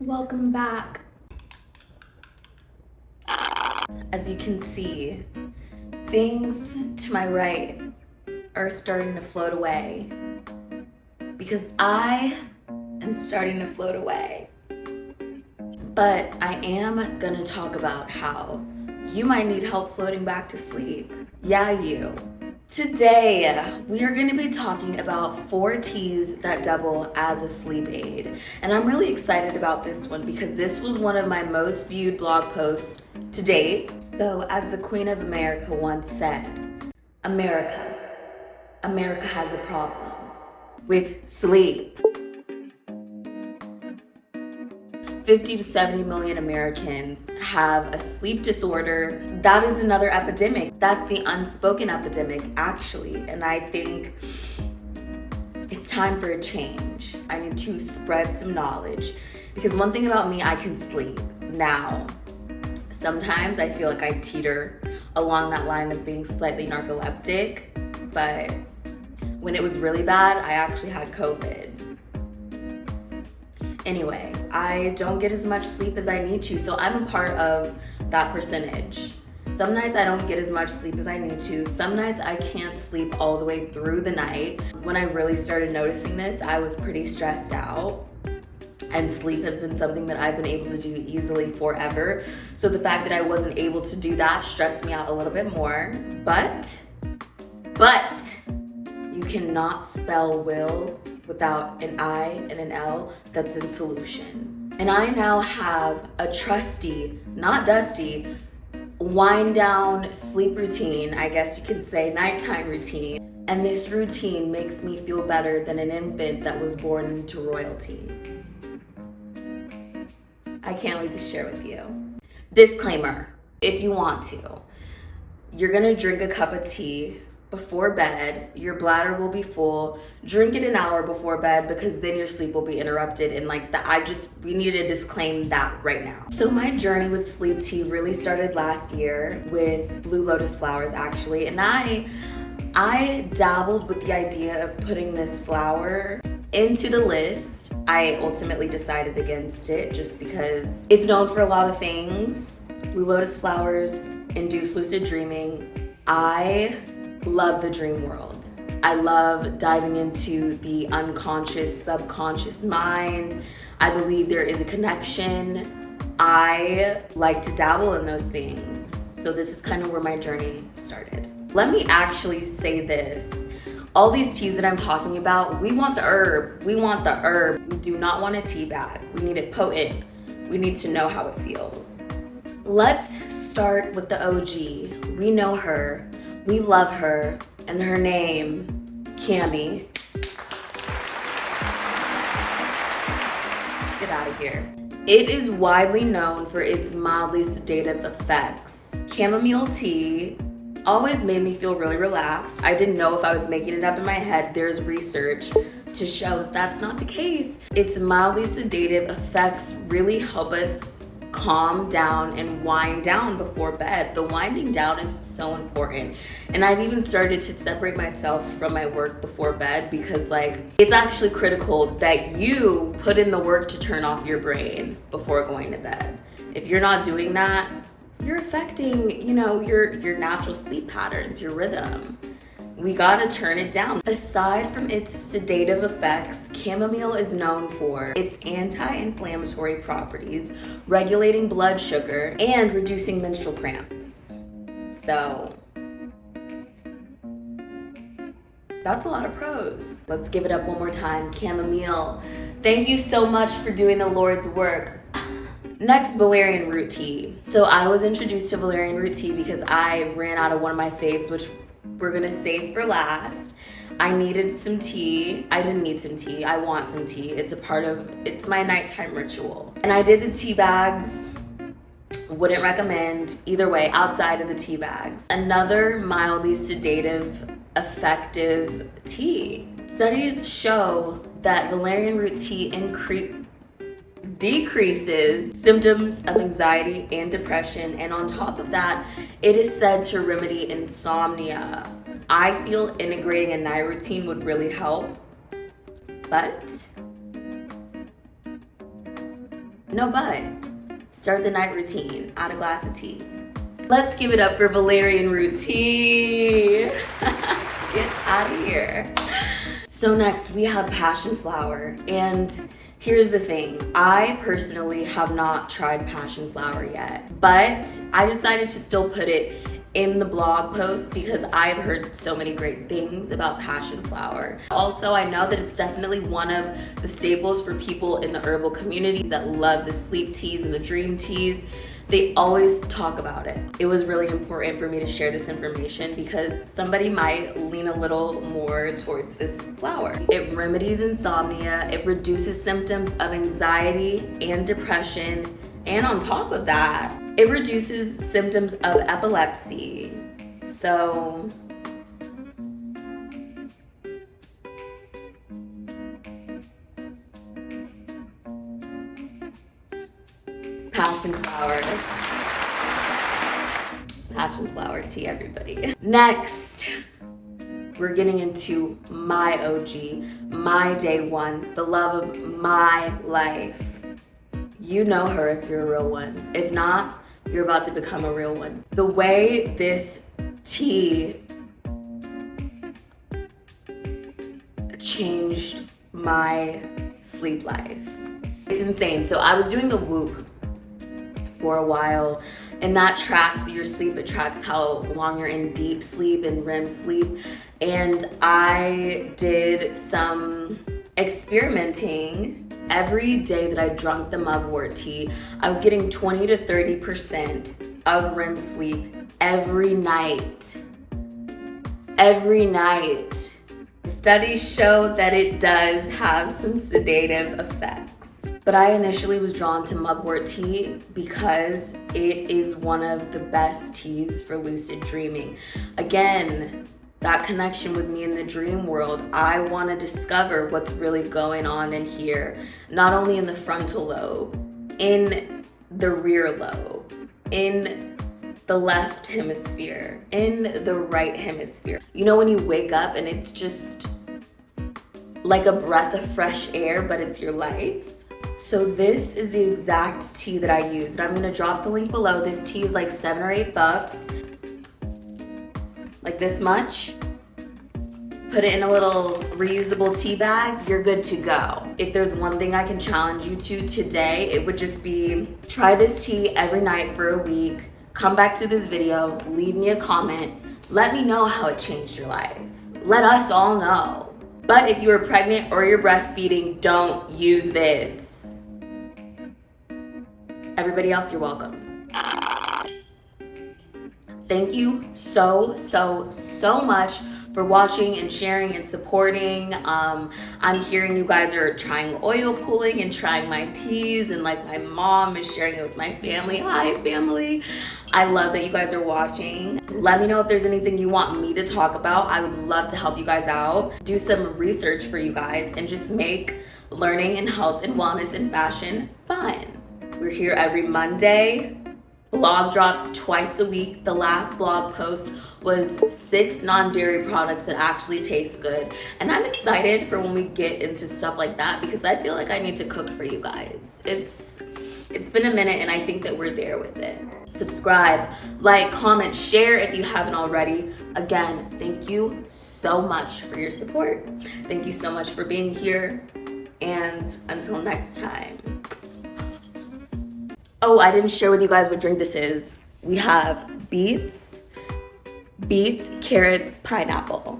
Welcome back. As you can see, things to my right are starting to float away because I am starting to float away. But I am gonna talk about how you might need help floating back to sleep. Yeah, you. Today, we are going to be talking about 4 teas that double as a sleep aid. And I'm really excited about this one because this was one of my most viewed blog posts to date. So, as the Queen of America once said, America has a problem with sleep. 50 to 70 million Americans have a sleep disorder. That is another epidemic. That's the unspoken epidemic, actually. And I think it's time for a change. I need to spread some knowledge because one thing about me, I can sleep. Now, sometimes I feel like I teeter along that line of being slightly narcoleptic, but when it was really bad, I actually had COVID. Anyway, I don't get as much sleep as I need to, so I'm a part of that percentage. Some nights I don't get as much sleep as I need to. Some nights I can't sleep all the way through the night. When I really started noticing this, I was pretty stressed out. And sleep has been something that I've been able to do easily forever. So the fact that I wasn't able to do that stressed me out a little bit more. But you cannot spell will without an I and an L that's in solution. And I now have a trusty, not dusty, wind down sleep routine, I guess you could say nighttime routine. And this routine makes me feel better than an infant that was born into royalty. I can't wait to share with you. Disclaimer, if you want to, you're gonna drink a cup of tea before bed, your bladder will be full. Drink it an hour before bed because then your sleep will be interrupted. And we need to disclaim that right now. So my journey with sleep tea really started last year with Blue Lotus flowers, actually. And I dabbled with the idea of putting this flower into the list. I ultimately decided against it just because it's known for a lot of things. Blue Lotus flowers induce lucid dreaming. I love the dream world. I love diving into the unconscious, subconscious mind. I believe there is a connection. I like to dabble in those things. So this is kind of where my journey started. Let me actually say this. All these teas that I'm talking about, we want the herb. We want the herb. We do not want a tea bag. We need it potent. We need to know how it feels. Let's start with the OG. We know her. We love her, and her name, Cami. Get out of here. It is widely known for its mildly sedative effects. Chamomile tea always made me feel really relaxed. I didn't know if I was making it up in my head. There's research to show that that's not the case. Its mildly sedative effects really help us calm down and wind down before bed. The winding down is so important. And I've even started to separate myself from my work before bed because it's actually critical that you put in the work to turn off your brain before going to bed. If you're not doing that, you're affecting, your natural sleep patterns, your rhythm. We gotta turn it down. Aside from its sedative effects, chamomile is known for its anti-inflammatory properties, regulating blood sugar, and reducing menstrual cramps. So, that's a lot of pros. Let's give it up one more time. Chamomile, thank you so much for doing the Lord's work. Next, valerian root tea. So I was introduced to valerian root tea because I ran out of one of my faves, which we're gonna save for last. I needed some tea. I didn't need some tea. I want some tea. It's my nighttime ritual. And I did the tea bags. Wouldn't recommend either way outside of the tea bags. Another mildly sedative, effective tea. Studies show that valerian root tea decreases symptoms of anxiety and depression, and on top of that, it is said to remedy insomnia. I feel integrating a night routine would really help, but No but. Start the night routine. Add a glass of tea. Let's give it up for valerian root tea. Get out of here. So next we have passion flower, and here's the thing. I personally have not tried passion flower yet, but I decided to still put it in the blog post because I've heard so many great things about passion flower. Also, I know that it's definitely one of the staples for people in the herbal communities that love the sleep teas and the dream teas. They always talk about it. It was really important for me to share this information because somebody might lean a little more towards this flower. It remedies insomnia, it reduces symptoms of anxiety and depression, and on top of that, it reduces symptoms of epilepsy. So, passion flower. Passion flower tea, everybody. Next, we're getting into my OG, my day one, the love of my life. You know her if you're a real one. If not, you're about to become a real one. The way this tea changed my sleep life. It's insane. So I was doing the Whoop for a while, and that tracks your sleep. It tracks how long you're in deep sleep and REM sleep. And I did some experimenting. Every day that I drank the mugwort tea, I was getting 20 to 30% of REM sleep every night. Every night. Studies show that it does have some sedative effects. But I initially was drawn to mugwort tea because it is one of the best teas for lucid dreaming. Again, that connection with me in the dream world, I want to discover what's really going on in here, not only in the frontal lobe, in the rear lobe, in the left hemisphere, in the right hemisphere. You know when you wake up and it's just like a breath of fresh air, but it's your life? So this is the exact tea that I use, and I'm gonna drop the link below. This tea is like $7 or $8. Like this much. Put it in a little reusable tea bag, you're good to go. If there's one thing I can challenge you to today, it would just be try this tea every night for a week. Come back to this video, leave me a comment. Let me know how it changed your life. Let us all know. But if you are pregnant or you're breastfeeding, don't use this. Everybody else, you're welcome. Thank you so much for watching and sharing and supporting. I'm hearing you guys are trying oil pulling and trying my teas, and like my mom is sharing it with my family. Hi family. I love that you guys are watching. Let me know if there's anything you want me to talk about. I would love to help you guys out. Do some research for you guys and just make learning and health and wellness and fashion fun. We're here every Monday. Blog drops twice a week. The last blog post was 6 non-dairy products that actually taste good. And I'm excited for when we get into stuff like that because I feel like I need to cook for you guys. It's been a minute and I think that we're there with it. Subscribe, like, comment, share if you haven't already. Again, thank you so much for your support. Thank you so much for being here. And until next time. Oh, I didn't share with you guys what drink this is. We have beets, carrots, pineapple.